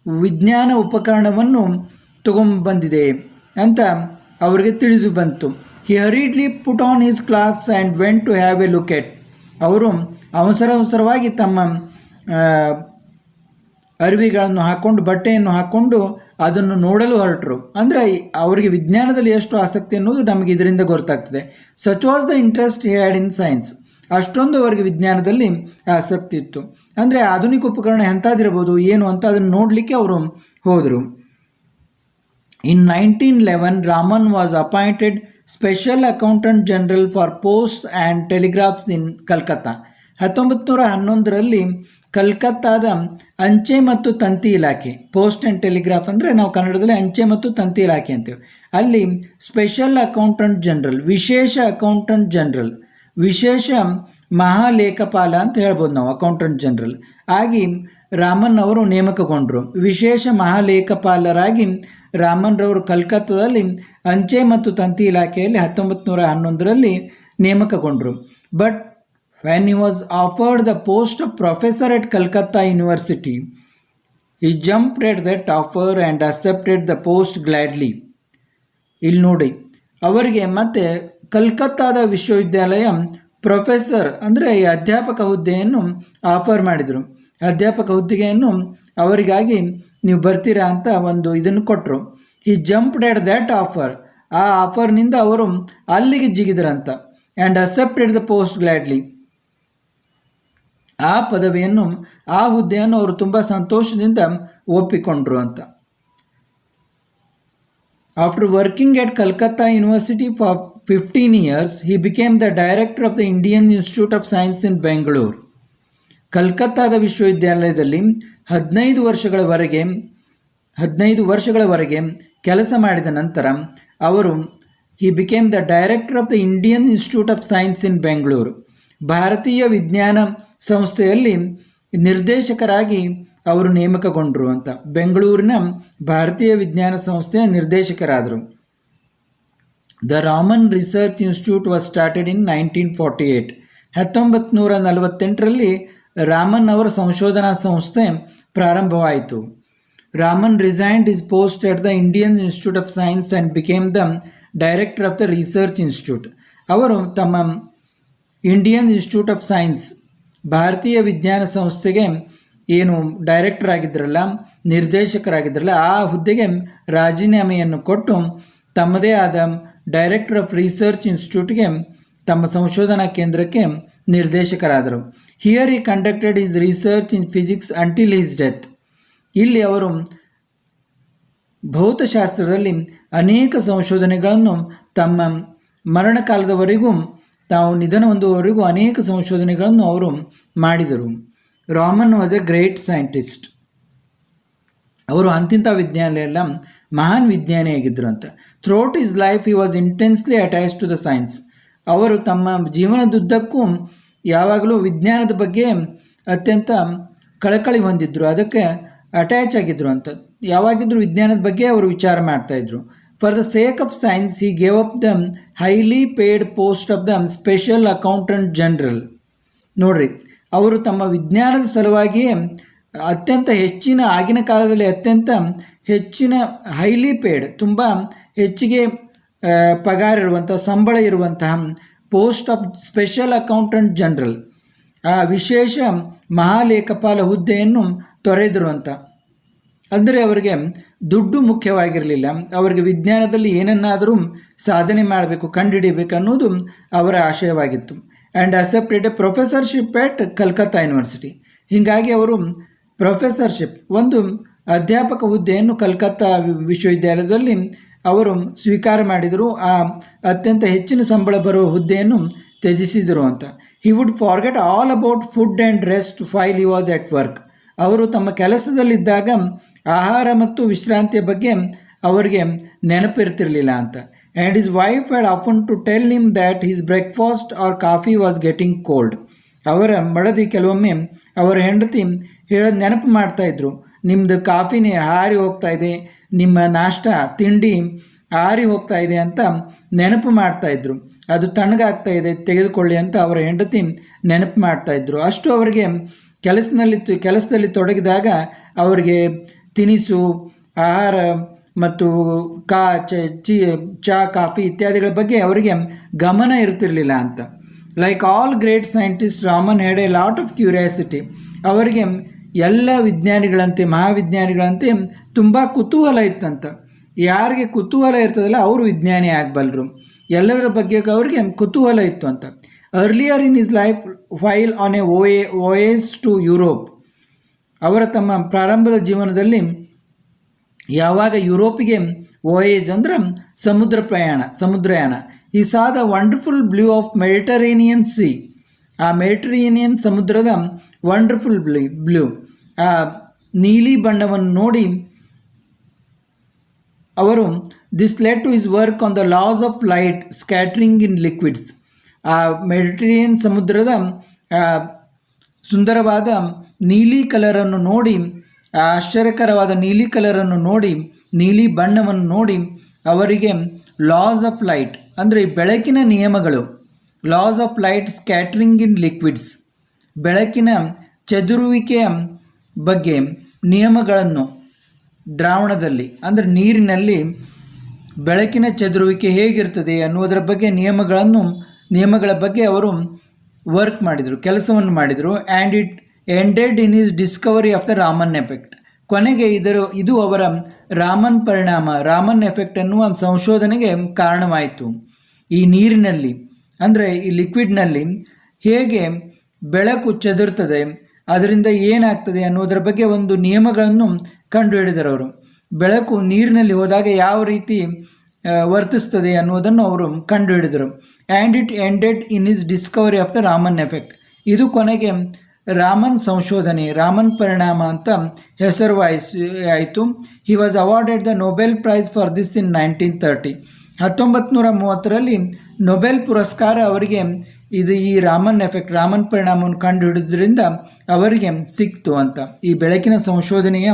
ವಿಜ್ಞಾನ ಉಪಕರಣವನ್ನು ತಗೊಂಬಂದಿದೆ ಅಂತ ಅವರಿಗೆ ತಿಳಿದು ಬಂತು. He hurriedly put on his clothes and went to have a look at. ಅವರು ಅವಸರವಾಗಿ ತಮ್ಮ ಅರಿವಿಗಳನ್ನು ಹಾಕ್ಕೊಂಡು, ಬಟ್ಟೆಯನ್ನು ಹಾಕ್ಕೊಂಡು ಅದನ್ನು ನೋಡಲು ಹೊರಟರು. ಅಂದರೆ ಅವರಿಗೆ ವಿಜ್ಞಾನದಲ್ಲಿ ಎಷ್ಟು ಆಸಕ್ತಿ ಅನ್ನೋದು ನಮಗೆ ಇದರಿಂದ ಗೊತ್ತಾಗ್ತದೆ. Such was the interest he had in science. ಅಷ್ಟೊಂದು ಅವರಿಗೆ ವಿಜ್ಞಾನದಲ್ಲಿ ಆಸಕ್ತಿ ಇತ್ತು. ಅಂದರೆ ಆಧುನಿಕ ಉಪಕರಣ ಎಂಥದಿರಬಹುದು ಏನು ಅಂತ ಅದನ್ನು ನೋಡಲಿಕ್ಕೆ ಅವರು ಹೋದರು. In 1911 Raman was appointed special accountant general for post and telegraphs in Calcutta. 1911ರಲ್ಲಿ ಕಲ್ಕತ್ತಾದ ಅಂಚೆ ಮತ್ತು ತಂತಿ ಇಲಾಖೆ, ಪೋಸ್ಟ್ ಆ್ಯಂಡ್ ಟೆಲಿಗ್ರಾಫ್ ಅಂದರೆ ನಾವು ಕನ್ನಡದಲ್ಲಿ ಅಂಚೆ ಮತ್ತು ತಂತಿ ಇಲಾಖೆ ಅಂತೀವಿ, ಅಲ್ಲಿ ಸ್ಪೆಷಲ್ ಅಕೌಂಟೆಂಟ್ ಜನರಲ್, ವಿಶೇಷ ಅಕೌಂಟೆಂಟ್ ಜನರಲ್, ವಿಶೇಷ ಮಹಾಲೇಖಪಾಲ ಅಂತ ಹೇಳ್ಬೋದು ನಾವು, ಅಕೌಂಟೆಂಟ್ ಜನರಲ್ ಆಗಿ ರಾಮನ್ ಅವರು ನೇಮಕಗೊಂಡರು. ವಿಶೇಷ ಮಹಾಲೇಖಪಾಲರಾಗಿ ರಾಮನ್ ರವರು ಕಲ್ಕತ್ತಾದಲ್ಲಿ ಅಂಚೆ ಮತ್ತು ತಂತಿ ಇಲಾಖೆಯಲ್ಲಿ 1911ರಲ್ಲಿ ನೇಮಕಗೊಂಡರು. But when he was offered the post of professor at Calcutta University, he jumped at that offer and accepted the post gladly. ಇಲ್ಲಿ ನೋಡಿ, ಅವರಿಗೆ ಮತ್ತೆ ಕಲ್ಕತ್ತಾದ ವಿಶ್ವವಿದ್ಯಾಲಯ ಪ್ರೊಫೆಸರ್ ಅಂದರೆ ಈ ಅಧ್ಯಾಪಕ ಹುದ್ದೆಯನ್ನು ಆಫರ್ ಮಾಡಿದರು. ಅಧ್ಯಾಪಕ ಹುದ್ದೆಯನ್ನು ಅವರಿಗಾಗಿ ನೀವು ಬರ್ತೀರಾ ಅಂತ ಒಂದು ಇದನ್ನು ಕೊಟ್ಟರು. ಈ ಜಂಪ್ಡ್ ಎಟ್ ದ್ಯಾಟ್ ಆಫರ್, ಆ ಆಫರ್ನಿಂದ ಅವರು ಅಲ್ಲಿಗೆ ಜಿಗಿದ್ರಂತ. And accepted the post gladly, ಆ ಪದವಿಯನ್ನು, ಆ ಹುದ್ದೆಯನ್ನು ಅವರು ತುಂಬ ಸಂತೋಷದಿಂದ ಒಪ್ಪಿಕೊಂಡ್ರು ಅಂತ. After working at Calcutta university for 15 years, he became the director of the Indian Institute of Science in Bangalore. ಕಲ್ಕತ್ತಾದ ವಿಶ್ವವಿದ್ಯಾಲಯದಲ್ಲಿ 15 ವರ್ಷಗಳವರೆಗೆ ಕೆಲಸ ಮಾಡಿದ ನಂತರ ಅವರು he became the director of the Indian Institute of Science in Bangalore, ಭಾರತೀಯ ವಿಜ್ಞಾನ ಸಂಸ್ಥೆಯಲ್ಲಿ ನಿರ್ದೇಶಕರಾಗಿ ಅವರು ನೇಮಕಗೊಂಡರು ಅಂತ. ಬೆಂಗಳೂರಿನ ಭಾರತೀಯ ವಿಜ್ಞಾನ ಸಂಸ್ಥೆಯ ನಿರ್ದೇಶಕರಾದರು. The Raman research institute was started in 1948. 1948ರಲ್ಲಿ ರಾಮನ್ ಅವರ ಸಂಶೋಧನಾ ಸಂಸ್ಥೆ ಪ್ರಾರಂಭವಾಯಿತು. Raman resigned his post at the Indian institute of science and became the director of the research institute. ಅವರು ತಮ್ಮ ಇಂಡಿಯನ್ ಇನ್ಸ್ಟಿಟ್ಯೂಟ್ ಆಫ್ ಸೈನ್ಸ್, ಭಾರತೀಯ ವಿಜ್ಞಾನ ಸಂಸ್ಥೆಗೆ ಏನು ಡೈರೆಕ್ಟರ್ ಆಗಿದ್ರಲ್ಲ, ನಿರ್ದೇಶಕರಾಗಿದ್ರಲ್ಲ, ಆ ಹುದ್ದೆಗೆ ರಾಜೀನಾಮೆಯನ್ನು ಕೊಟ್ಟು ತಮ್ಮದೇ ಆದ ಡೈರೆಕ್ಟರ್ ಆಫ್ ರಿಸರ್ಚ್ ಇನ್ಸ್ಟಿಟ್ಯೂಟ್ಗೆ, ತಮ್ಮ ಸಂಶೋಧನಾ ಕೇಂದ್ರಕ್ಕೆ ನಿರ್ದೇಶಕರಾದರು. ಹಿಯರ್ ಈ conducted his research in physics until his death. ಇಲ್ಲಿ ಅವರು ಭೌತಶಾಸ್ತ್ರದಲ್ಲಿ ಅನೇಕ ಸಂಶೋಧನೆಗಳನ್ನು ತಮ್ಮ ಮರಣಕಾಲದವರೆಗೂ, ತಾವು ನಿಧನ ಹೊಂದುವವರೆಗೂ ಅನೇಕ ಸಂಶೋಧನೆಗಳನ್ನು ಅವರು ಮಾಡಿದರು. Raman was a great scientist. ಅವರು ಅಂತಿಂಥ ವಿಜ್ಞಾನ ಎಲ್ಲ ಮಹಾನ್ ವಿಜ್ಞಾನಿಯಾಗಿದ್ದರು ಅಂತ. Throughout his life he was intensely attach to the science. ಅವರು ತಮ್ಮ ಜೀವನದುದ್ದಕ್ಕೂ ಯಾವಾಗಲೂ ವಿಜ್ಞಾನದ ಬಗ್ಗೆ ಅತ್ಯಂತ ಕಳಕಳಿ ಹೊಂದಿದ್ರು, ಅದಕ್ಕೆ ಅಟ್ಯಾಚ್ ಆಗಿದ್ರು ಅಂತ. ಯಾವಾಗಿದ್ದರೂ ವಿಜ್ಞಾನದ ಬಗ್ಗೆ ಅವರು ವಿಚಾರ ಮಾಡ್ತಾಯಿದ್ರು. For the sake of science he gave up the highly paid post of the special accountant general. ನೋಡ್ರಿ, ಅವರು ತಮ್ಮ ವಿಜ್ಞಾನದ ಸಲುವಾಗಿಯೇ ಅತ್ಯಂತ ಹೆಚ್ಚಿನ, ಆಗಿನ ಕಾಲದಲ್ಲಿ ಅತ್ಯಂತ ಹೆಚ್ಚಿನ ಹೈಲಿ ಪೇಯ್ಡ್, ತುಂಬ ಹೆಚ್ಚಿಗೆ ಪಗಾರ ಇರುವಂಥ, ಸಂಬಳ ಇರುವಂತಹ post of special accountant general, ಆ ವಿಶೇಷ ಮಹಾಲೇಖಪಾಲ ಹುದ್ದೆಯನ್ನು ತೊರೆದರು ಅಂತ. ಅಂದರೆ ಅವರಿಗೆ ದುಡ್ಡು ಮುಖ್ಯವಾಗಿರಲಿಲ್ಲ, ಅವರಿಗೆ ವಿಜ್ಞಾನದಲ್ಲಿ ಏನನ್ನಾದರೂ ಸಾಧನೆ ಮಾಡಬೇಕು, ಕಂಡುಹಿಡಿಯಬೇಕು ಅನ್ನೋದು ಅವರ ಆಶಯವಾಗಿತ್ತು. And accepted a professorship at Calcutta university. ಹೀಗಾಗಿ ಅವರು ಪ್ರೊಫೆಸರ್ಶಿಪ್, ಒಂದು ಅಧ್ಯಾಪಕ ಹುದ್ದೆಯನ್ನು ಕಲ್ಕತ್ತಾ ವಿಶ್ವವಿದ್ಯಾಲಯದಲ್ಲಿ ಅವರು ಸ್ವೀಕಾರ ಮಾಡಿದರು. ಆ ಅತ್ಯಂತ ಹೆಚ್ಚಿನ ಸಂಬಳ ಬರುವ ಹುದ್ದೆಯನ್ನು ತ್ಯಜಿಸಿದರು ಅಂತ. He would forget all about food and rest file he was at work. ಅವರು ತಮ್ಮ ಕೆಲಸದಲ್ಲಿದ್ದಾಗ ಆಹಾರ ಮತ್ತು ವಿಶ್ರಾಂತಿಯ ಬಗ್ಗೆ ಅವರಿಗೆ ನೆನಪಿರ್ತಿರಲಿಲ್ಲ ಅಂತ. And his wife had often to tell him that his breakfast or coffee was getting cold. ಅವರ ಮಡದಿ ಕೆಲವೊಮ್ಮೆ ಅವರ ಹೆಂಡತಿ ಹೇಳೋದು ನೆನಪು ಮಾಡ್ತಾಯಿದ್ರು, ನಿಮ್ಮದು ಕಾಫಿನೇ ಹಾರಿ ಹೋಗ್ತಾ ಇದೆ, ನಿಮ್ಮ ನಾಷ್ಟ ತಿಂಡಿ ಆರಿ ಹೋಗ್ತಾ ಇದೆ ಅಂತ ನೆನಪು ಮಾಡ್ತಾಯಿದ್ರು. ಅದು ತಣ್ಣಗಾಗ್ತಾ ಇದೆ, ತೆಗೆದುಕೊಳ್ಳಿ ಅಂತ ಅವರ ಹೆಂಡತಿ ನೆನಪು ಮಾಡ್ತಾಯಿದ್ರು. ಅಷ್ಟು ಅವರಿಗೆ ಕೆಲಸದಲ್ಲಿ ತೊಡಗಿದಾಗ ಅವರಿಗೆ ತಿನಿಸು, ಆಹಾರ ಮತ್ತು ಚಾ, ಕಾಫಿ ಇತ್ಯಾದಿಗಳ ಬಗ್ಗೆ ಅವರಿಗೆ ಗಮನ ಇರ್ತಿರಲಿಲ್ಲ ಅಂತ. Like all great scientist, Raman had A lot of curiosity. ಅವರಿಗೆ ಎಲ್ಲ ವಿಜ್ಞಾನಿಗಳಂತೆ, ಮಹಾವಿಜ್ಞಾನಿಗಳಂತೆ ತುಂಬ ಕುತೂಹಲ ಇತ್ತಂತ. ಯಾರಿಗೆ ಕುತೂಹಲ ಇರ್ತದಲ್ಲ ಅವರು ವಿಜ್ಞಾನಿ ಆಗಬಲ್ಲರು, ಎಲ್ಲದರ ಬಗ್ಗೆ ಅವರಿಗೆ ಕುತೂಹಲ ಇತ್ತು ಅಂತ. Earlier in his life while on a voyage to Europe. ಅವರ ತಮ್ಮ ಪ್ರಾರಂಭದ ಜೀವನದಲ್ಲಿ ಯಾವಾಗ ಯುರೋಪಿಗೆ ವೋಯೇಜ್ ಅಂದರೆ ಸಮುದ್ರಯಾನ, ಈ saw the wonderful blue of Mediterranean sea. ಆ ಮೆಡಿಟರೇನಿಯನ್ ಸಮುದ್ರದ ವಂಡರ್ಫುಲ್ ಬ್ಲೂ, ಆ ನೀಲಿ ಬಣ್ಣವನ್ನು ನೋಡಿ ಅವರು this led to his work on the laws of light scattering in liquids. ಆ ಮೆಡಿಟರೇನಿಯನ್ ಸಮುದ್ರದ ಸುಂದರವಾದ ನೀಲಿ ಕಲರನ್ನು ನೋಡಿ, ಆ ಆಶ್ಚರ್ಯಕರವಾದ ನೀಲಿ ಕಲರನ್ನು ನೋಡಿ, ನೀಲಿ ಬಣ್ಣವನ್ನು ನೋಡಿ ಅವರಿಗೆ ಲಾಸ್ ಆಫ್ ಲೈಟ್ ಅಂದರೆ ಬೆಳಕಿನ ನಿಯಮಗಳು, loss of light scattering in liquids, ಬೆಳಕಿನ ಚದುರುವಿಕೆಯ ಬಗ್ಗೆ ನಿಯಮಗಳನ್ನು ದ್ರಾವಣದಲ್ಲಿ ಅಂದರೆ ನೀರಿನಲ್ಲಿ ಬೆಳಕಿನ ಚದುರುವಿಕೆ ಹೇಗಿರ್ತದೆ ಅನ್ನುವುದರ ಬಗ್ಗೆ ನಿಯಮಗಳ ಬಗ್ಗೆ ಅವರು ವರ್ಕ್ ಮಾಡಿದರು, ಕೆಲಸವನ್ನು ಮಾಡಿದರು. And it ended in is Discovery of the Raman effect. ಕೊನೆಗೆ ಇದು ಅವರ ರಾಮನ್ ಪರಿಣಾಮ, ರಾಮನ್ ಎಫೆಕ್ಟ್ ಅನ್ನುವ ಸಂಶೋಧನೆಗೆ ಕಾರಣವಾಯಿತು. ಈ ನೀರಿನಲ್ಲಿ ಅಂದರೆ ಈ ಲಿಕ್ವಿಡ್ನಲ್ಲಿ ಹೇಗೆ ಬೆಳಕು ಚದುರ್ತದೆ, ಅದರಿಂದ ಏನಾಗ್ತದೆ ಅನ್ನೋದರ ಬಗ್ಗೆ ಒಂದು ನಿಯಮಗಳನ್ನು ಕಂಡುಹಿಡಿದರು ಅವರು. ಬೆಳಕು ನೀರಿನಲ್ಲಿ ಹೋದಾಗ ಯಾವ ರೀತಿ ವರ್ತಿಸ್ತದೆ ಅನ್ನೋದನ್ನು ಅವರು ಕಂಡುಹಿಡಿದರು. And it ended in his discovery of the Raman effect. ಇದು ಕೊನೆಗೆ ರಾಮನ್ ಸಂಶೋಧನೆ, ರಾಮನ್ ಪರಿಣಾಮ ಅಂತ ಹೆಸರುವಾಯಿತು. He was awarded the Nobel prize for this in 1930. 1930ರಲ್ಲಿ ನೊಬೆಲ್ ಪುರಸ್ಕಾರ ಅವರಿಗೆ ಈ ರಾಮನ್ ಎಫೆಕ್ಟ್, ರಾಮನ್ ಪರಿಣಾಮವನ್ನು ಕಂಡುಹಿಡಿದ್ರಿಂದ ಅವರಿಗೆ ಸಿಕ್ತು ಅಂತ. ಈ ಬೆಳಕಿನ ಸಂಶೋಧನೆಯ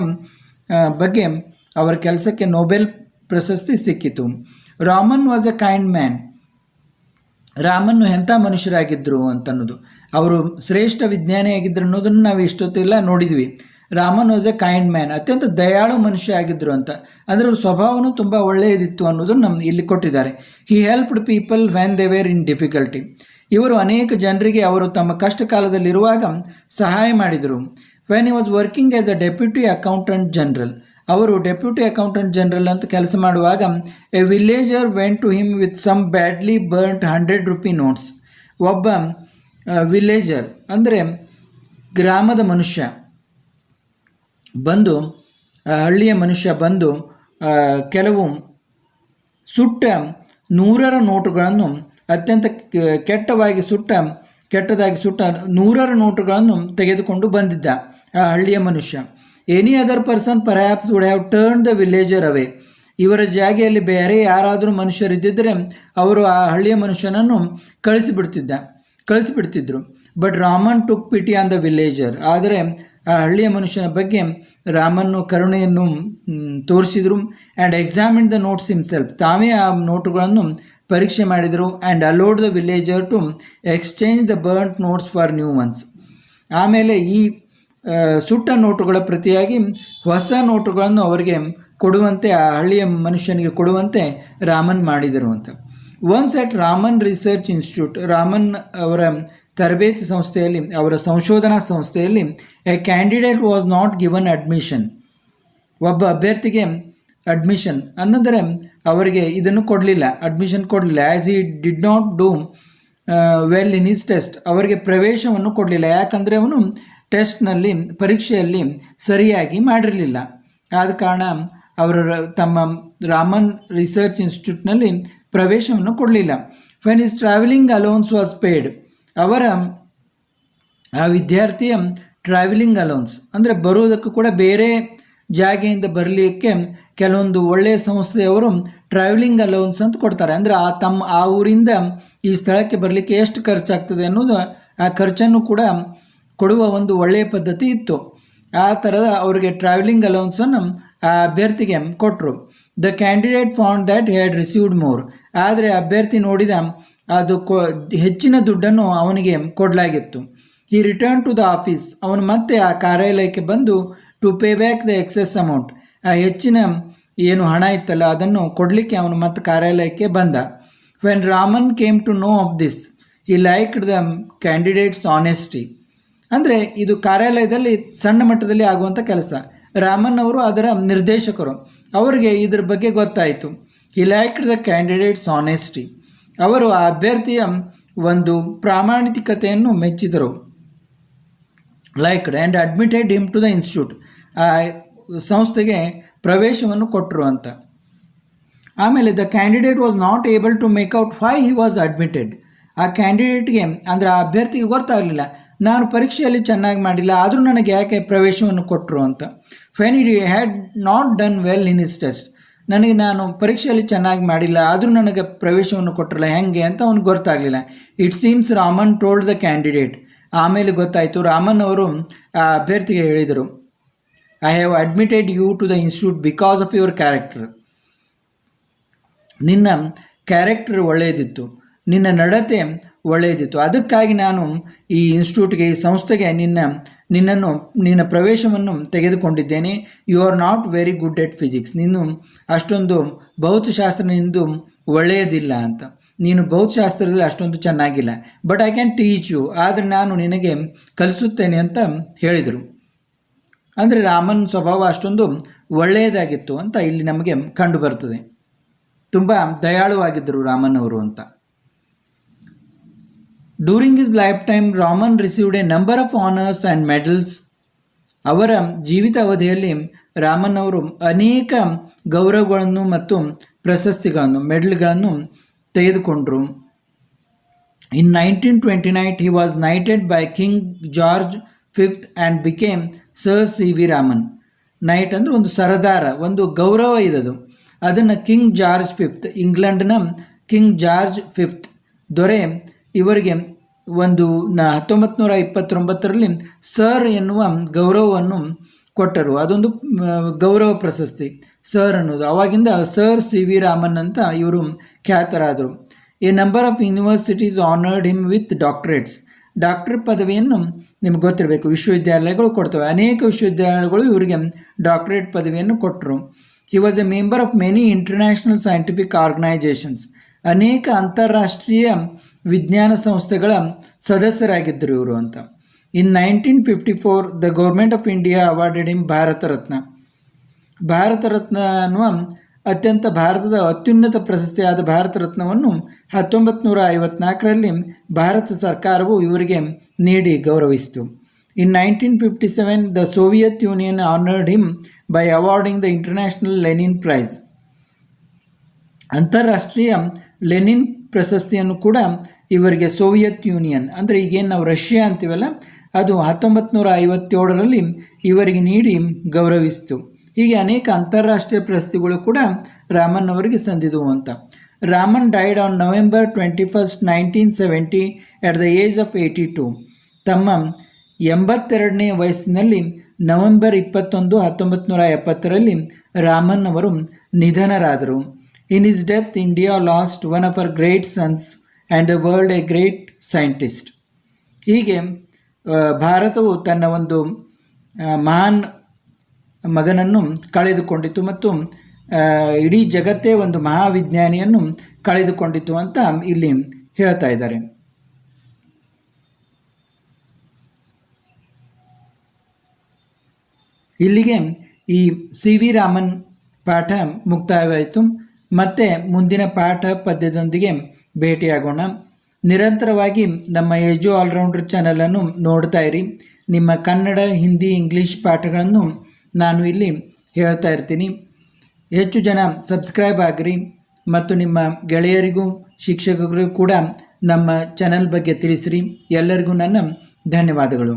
ಬಗ್ಗೆ ಅವರ ಕೆಲಸಕ್ಕೆ ನೊಬೆಲ್ ಪ್ರಶಸ್ತಿ ಸಿಕ್ಕಿತು. Raman was a kind man. ರಾಮನ್ನು ಎಂಥ ಮನುಷ್ಯರಾಗಿದ್ದರು ಅಂತನ್ನೋದು, ಅವರು ಶ್ರೇಷ್ಠ ವಿಜ್ಞಾನಿಯಾಗಿದ್ದರು ಅನ್ನೋದನ್ನು ನಾವು ಇಷ್ಟೊತ್ತಿಲ್ಲ ನೋಡಿದ್ವಿ. Raman was a kind man, ಅತ್ಯಂತ ದಯಾಳು ಮನುಷ್ಯ ಆಗಿದ್ದರು ಅಂತ. ಅಂದರೆ ಅವ್ರ ಸ್ವಭಾವನೂ ತುಂಬ ಒಳ್ಳೆಯದಿತ್ತು ಅನ್ನೋದನ್ನು ಇಲ್ಲಿ ಕೊಟ್ಟಿದ್ದಾರೆ. He helped people when they were in difficulty. ಇವರು ಅನೇಕ ಜನರಿಗೆ ಅವರು ತಮ್ಮ ಕಷ್ಟ ಕಾಲದಲ್ಲಿರುವಾಗ ಸಹಾಯ ಮಾಡಿದರು. When he was working as a deputy accountant general, ಅವರು ಡೆಪ್ಯೂಟಿ ಅಕೌಂಟೆಂಟ್ ಜನರಲ್ ಅಂತ ಕೆಲಸ ಮಾಡುವಾಗ a villager went to him with some badly burnt 100 rupee notes. ಒಬ್ಬ ವಿಲೇಜರ್ ಅಂದರೆ ಗ್ರಾಮದ ಮನುಷ್ಯ ಬಂದು, ಹಳ್ಳಿಯ ಮನುಷ್ಯ ಬಂದು ಕೆಲವು ಸುಟ್ಟ 100 ನೋಟುಗಳನ್ನು, ಅತ್ಯಂತ ಕೆಟ್ಟದಾಗಿ ಸುಟ್ಟ 100 ನೋಟುಗಳನ್ನು ತೆಗೆದುಕೊಂಡು ಬಂದಿದ್ದ ಆ ಹಳ್ಳಿಯ ಮನುಷ್ಯ. Any other person perhaps would have turn the villager away. ಇವರ ಜಾಗೆಯಲ್ಲಿ ಬೇರೆ ಯಾರಾದರೂ ಮನುಷ್ಯರಿದ್ದಿದ್ದರೆ ಅವರು ಆ ಹಳ್ಳಿಯ ಮನುಷ್ಯನನ್ನು ಕಳಿಸಿಬಿಡ್ತಿದ್ರು. But Raman took pity on the villager. ಆದರೆ ಆ ಹಳ್ಳಿಯ ಮನುಷ್ಯನ ಬಗ್ಗೆ ರಾಮನ್ನು ಕರುಣೆಯನ್ನು ತೋರಿಸಿದರು. And examine the notes himself, ತಾವೇ ಆ ನೋಟುಗಳನ್ನು ಪರೀಕ್ಷೆ ಮಾಡಿದರು. And allowed the villager to exchange the burnt notes for new ones. ಆಮೇಲೆ ಈ ಸುಟ್ಟ ನೋಟುಗಳ ಪ್ರತಿಯಾಗಿ ಹೊಸ ನೋಟುಗಳನ್ನು ಅವರಿಗೆ ಕೊಡುವಂತೆ, ಆ ಹಳ್ಳಿಯ ಮನುಷ್ಯನಿಗೆ ಕೊಡುವಂತೆ ರಾಮನ್ ಮಾಡಿದರು ಅಂತ. Once at Raman research institute, Raman ಅವರ ತರಬೇತಿ ಸಂಸ್ಥೆಯಲ್ಲಿ, ಅವರ ಸಂಶೋಧನಾ ಸಂಸ್ಥೆಯಲ್ಲಿ A candidate was not given admission. ಒಬ್ಬ ಅಭ್ಯರ್ಥಿಗೆ ಅಡ್ಮಿಷನ್ ಅನ್ನಂದರೆ ಅವರಿಗೆ ಇದನ್ನು ಅಡ್ಮಿಷನ್ ಕೊಡಲಿಲ್ಲ. As he did not do well in his test, ಅವರಿಗೆ ಪ್ರವೇಶವನ್ನು ಕೊಡಲಿಲ್ಲ. ಯಾಕಂದರೆ ಅವನು ಟೆಸ್ಟ್ನಲ್ಲಿ, ಪರೀಕ್ಷೆಯಲ್ಲಿ ಸರಿಯಾಗಿ ಮಾಡಿರಲಿಲ್ಲ. ಆದ ಕಾರಣ ಅವರು ತಮ್ಮ ರಾಮನ್ ರಿಸರ್ಚ್ ಇನ್ಸ್ಟಿಟ್ಯೂಟ್ನಲ್ಲಿ ಪ್ರವೇಶವನ್ನು ಕೊಡಲಿಲ್ಲ. When is travelling allowance was paid, ಅವರ ಆ ವಿದ್ಯಾರ್ಥಿಯ ಟ್ರಾವೆಲಿಂಗ್ ಅಲೋನ್ಸ್ ಅಂದರೆ ಬರುವುದಕ್ಕೂ ಕೂಡ ಬೇರೆ ಜಾಗೆಯಿಂದ ಬರಲಿಕ್ಕೆ ಕೆಲವೊಂದು ಒಳ್ಳೆಯ ಸಂಸ್ಥೆಯವರು ಟ್ರಾವೆಲಿಂಗ್ ಅಲೋನ್ಸ್ ಅಂತ ಕೊಡ್ತಾರೆ. ಅಂದರೆ ಆ ಊರಿಂದ ಈ ಸ್ಥಳಕ್ಕೆ ಬರಲಿಕ್ಕೆ ಎಷ್ಟು ಖರ್ಚಾಗ್ತದೆ ಅನ್ನೋದು, ಆ ಖರ್ಚನ್ನು ಕೂಡ ಕೊಡುವ ಒಂದು ಒಳ್ಳೆಯ ಪದ್ಧತಿ ಇತ್ತು. ಆ ಥರದ ಅವರಿಗೆ ಟ್ರಾವೆಲಿಂಗ್ ಅಲೌನ್ಸನ್ನು ಆ ಅಭ್ಯರ್ಥಿಗೆ ಕೊಟ್ಟರು. The candidate found that he had received more. ಆದರೆ ಅಭ್ಯರ್ಥಿ ನೋಡಿದ ಅದು ಹೆಚ್ಚಿನ ದುಡ್ಡನ್ನು ಅವನಿಗೆ ಕೊಡಲಾಗಿತ್ತು. He return to the office, ಅವನು ಮತ್ತೆ ಆ ಕಾರ್ಯಾಲಯಕ್ಕೆ ಬಂದು to pay back the excess amount, ಆ ಹೆಚ್ಚಿನ ಏನು ಹಣ ಇತ್ತಲ್ಲ ಅದನ್ನು ಕೊಡಲಿಕ್ಕೆ ಅವನು ಮತ್ತೆ ಕಾರ್ಯಾಲಯಕ್ಕೆ ಬಂದ. When Raman came to know of this he liked the candidate's honesty. ಅಂದರೆ ಇದು ಕಾರ್ಯಾಲಯದಲ್ಲಿ ಸಣ್ಣ ಮಟ್ಟದಲ್ಲಿ ಆಗುವಂಥ ಕೆಲಸ. ರಾಮನ್ ಅವರು ಅದರ ನಿರ್ದೇಶಕರು, ಅವರಿಗೆ ಇದ್ರ ಬಗ್ಗೆ ಗೊತ್ತಾಯಿತು. He liked the candidate's honesty, ಅವರು ಆ ಅಭ್ಯರ್ಥಿಯ ಒಂದು ಪ್ರಾಮಾಣಿಕತೆಯನ್ನು ಮೆಚ್ಚಿದರು. Liked and admitted him to the institute, ಆ ಸಂಸ್ಥೆಗೆ ಪ್ರವೇಶವನ್ನು ಕೊಟ್ಟರು ಅಂತ. ಆಮೇಲೆ the candidate was not able to make out why he was admitted. ಆ ಕ್ಯಾಂಡಿಡೇಟ್ಗೆ ಅಂದರೆ ಆ ಅಭ್ಯರ್ಥಿಗೆ ಗೊತ್ತಾಗಲಿಲ್ಲ, ನಾನು ಪರೀಕ್ಷೆಯಲ್ಲಿ ಚೆನ್ನಾಗಿ ಮಾಡಿಲ್ಲ ಆದರೂ ನನಗೆ ಯಾಕೆ ಪ್ರವೇಶವನ್ನು ಕೊಟ್ಟರು ಅಂತ. When he had not done well in his test, ನಾನು ಪರೀಕ್ಷೆಯಲ್ಲಿ ಚೆನ್ನಾಗಿ ಮಾಡಿಲ್ಲ ಆದರೂ ನನಗೆ ಪ್ರವೇಶವನ್ನು ಕೊಟ್ಟರಲ್ಲ ಹೆಂಗೆ ಅಂತ ಅವ್ನಿಗೆ ಗೊತ್ತಾಗಲಿಲ್ಲ. It seems Raman told the candidate, ಆಮೇಲೆ ಗೊತ್ತಾಯಿತು, ರಾಮನ್ ಅವರು ಆ ಅಭ್ಯರ್ಥಿಗೆ ಹೇಳಿದರು, I have admitted you to the institute because of your character. ನಿನ್ನ ಕ್ಯಾರೆಕ್ಟರ್ ಒಳ್ಳೆಯದಿತ್ತು, ನಿನ್ನ ನಡತೆ ಒಳ್ಳೆಯದಿತ್ತು, ಅದಕ್ಕಾಗಿ ನಾನು ಈ ಇನ್ಸ್ಟಿಟ್ಯೂಟ್ಗೆ, ಈ ಸಂಸ್ಥೆಗೆ ನಿನ್ನ ಪ್ರವೇಶವನ್ನು ತೆಗೆದುಕೊಂಡಿದ್ದೇನೆ. You are not very good at physics, ನೀನು ಅಷ್ಟೊಂದು ಭೌತಶಾಸ್ತ್ರ ನಿಂದು ಒಳ್ಳೆಯದಿಲ್ಲ ಅಂತ, ನೀನು ಭೌತಶಾಸ್ತ್ರದಲ್ಲಿ ಅಷ್ಟೊಂದು ಚೆನ್ನಾಗಿಲ್ಲ. But I can teach you, ಆದರೆ ನಾನು ನಿನಗೆ ಕಲಿಸುತ್ತೇನೆ ಅಂತ ಹೇಳಿದರು. ಅಂದರೆ ರಾಮನ್ ಸ್ವಭಾವ ಅಷ್ಟೊಂದು ಒಳ್ಳೆಯದಾಗಿತ್ತು ಅಂತ ಇಲ್ಲಿ ನಮಗೆ ಕಂಡು ಬರ್ತದೆ. ತುಂಬ ದಯಾಳುವಾಗಿದ್ದರು ರಾಮನ್ ಅವರು ಅಂತ. During his life time Raman received A number of honours and medals. ಅವರ ಜೀವಿತ ಅವಧಿಯಲ್ಲಿ ರಾಮನ್ ಅವರು ಅನೇಕ ಗೌರವಗಳನ್ನು ಮತ್ತು ಪ್ರಶಸ್ತಿಗಳನ್ನು, ಮೆಡಲ್ಗಳನ್ನು ತೆಗೆದುಕೊಂಡರು. ಇನ್ 1929 he was knighted by King George V and became Sir C.V. Raman. Knight ಅಂದರೆ ಒಂದು ಸರದಾರ, ಒಂದು ಗೌರವ ಇದದು. ಅದನ್ನು ಕಿಂಗ್ ಜಾರ್ಜ್ ಫಿಫ್ತ್, ಇಂಗ್ಲೆಂಡ್ನ ಕಿಂಗ್ ಜಾರ್ಜ್ ಫಿಫ್ತ್ ದೊರೆ ಇವರಿಗೆ 1929ರಲ್ಲಿ ಸರ್ ಎನ್ನುವ ಗೌರವವನ್ನು ಕೊಟ್ಟರು. ಅದೊಂದು ಗೌರವ ಪ್ರಶಸ್ತಿ, ಸರ್ ಅನ್ನೋದು. ಆವಾಗಿಂದ ಸರ್ ಸಿ ವಿ ರಾಮನ್ ಅಂತ ಇವರು ಖ್ಯಾತರಾದರು. A number of universities honoured him with doctorates. Doctor ಪದವಿಯನ್ನು ನಿಮ್ಗೆ ಗೊತ್ತಿರಬೇಕು, ವಿಶ್ವವಿದ್ಯಾಲಯಗಳು ಕೊಡ್ತವೆ. ಅನೇಕ ವಿಶ್ವವಿದ್ಯಾಲಯಗಳು ಇವರಿಗೆ ಡಾಕ್ಟರೇಟ್ ಪದವಿಯನ್ನು ಕೊಟ್ಟರು. He was a member of many international scientific organisations. ಅನೇಕ ಅಂತಾರಾಷ್ಟ್ರೀಯ ವಿಜ್ಞಾನ ಸಂಸ್ಥೆಗಳ ಸದಸ್ಯರಾಗಿದ್ದರು ಇವರು ಅಂತ. In 1954 the government of India awarded him Bharat Ratna. Bharat Ratna ಅನ್ನುವ ಭಾರತದ ಅತ್ಯುನ್ನತ ಪ್ರಶಸ್ತಿಯಾದ ಭಾರತ ರತ್ನವನ್ನು 1954ರಲ್ಲಿ ಭಾರತ ಸರ್ಕಾರವು ಇವರಿಗೆ ನೀಡಿ ಗೌರವಿಸಿತು. In 1957 the Soviet Union honoured him by awarding the international Lenin prize. ಅಂತಾರಾಷ್ಟ್ರೀಯ ಲೆನಿನ್ ಪ್ರಶಸ್ತಿಯನ್ನು ಕೂಡ ಇವರಿಗೆ ಸೋವಿಯತ್ ಯೂನಿಯನ್, ಅಂದರೆ ಈಗೇನು ನಾವು ರಷ್ಯಾ ಅಂತೀವಲ್ಲ, ಅದು 1957ರಲ್ಲಿ ಇವರಿಗೆ ನೀಡಿ ಗೌರವಿಸಿತು. ಹೀಗೆ ಅನೇಕ ಅಂತಾರಾಷ್ಟ್ರೀಯ ಪ್ರಶಸ್ತಿಗಳು ಕೂಡ ರಾಮನ್ ಅವರಿಗೆ ಸಂದಿದವು ಅಂತ. Raman died on November 21, 1970 at the age of 82. ತಮ್ಮ 82ನೇ ವಯಸ್ಸಿನಲ್ಲಿ ನವೆಂಬರ್ 21, 1970ರಲ್ಲಿ ರಾಮನ್ ಅವರು ನಿಧನರಾದರು. In his death India last one of our great sons and the world A great scientist. ಹೀಗೆ ಭಾರತವು ತನ್ನ ಒಂದು ಮಹಾನ್ ಮಗನನ್ನು ಕಳೆದುಕೊಂಡಿತು ಮತ್ತು ಇಡೀ ಜಗತ್ತೇ ಒಂದು ಮಹಾವಿಜ್ಞಾನಿಯನ್ನು ಕಳೆದುಕೊಂಡಿತು ಅಂತ ಇಲ್ಲಿ ಹೇಳ್ತಾ ಇದ್ದಾರೆ. ಇಲ್ಲಿಗೆ ಈ ಸಿ ವಿ ರಾಮನ್ ಪಾಠ ಮುಕ್ತಾಯವಾಯಿತು. ಮತ್ತೆ ಮುಂದಿನ ಪಾಠ ಪದ್ಯದೊಂದಿಗೆ ಭೇಟಿಯಾಗೋಣ. ನಿರಂತರವಾಗಿ ನಮ್ಮ ಎಜು ಆಲ್ರೌಂಡರ್ ಚಾನಲನ್ನು ನೋಡ್ತಾ ಇರಿ. ನಿಮ್ಮ ಕನ್ನಡ, ಹಿಂದಿ, ಇಂಗ್ಲೀಷ್ ಪಾಠಗಳನ್ನು ನಾನು ಇಲ್ಲಿ ಹೇಳ್ತಾ ಇರ್ತೀನಿ. ಹೆಚ್ಚು ಜನ ಸಬ್ಸ್ಕ್ರೈಬ್ ಆಗಿರಿ ಮತ್ತು ನಿಮ್ಮ ಗೆಳೆಯರಿಗೂ ಶಿಕ್ಷಕರಿಗೂ ಕೂಡ ನಮ್ಮ ಚಾನಲ್ ಬಗ್ಗೆ ತಿಳಿಸಿರಿ. ಎಲ್ಲರಿಗೂ ನನ್ನ ಧನ್ಯವಾದಗಳು.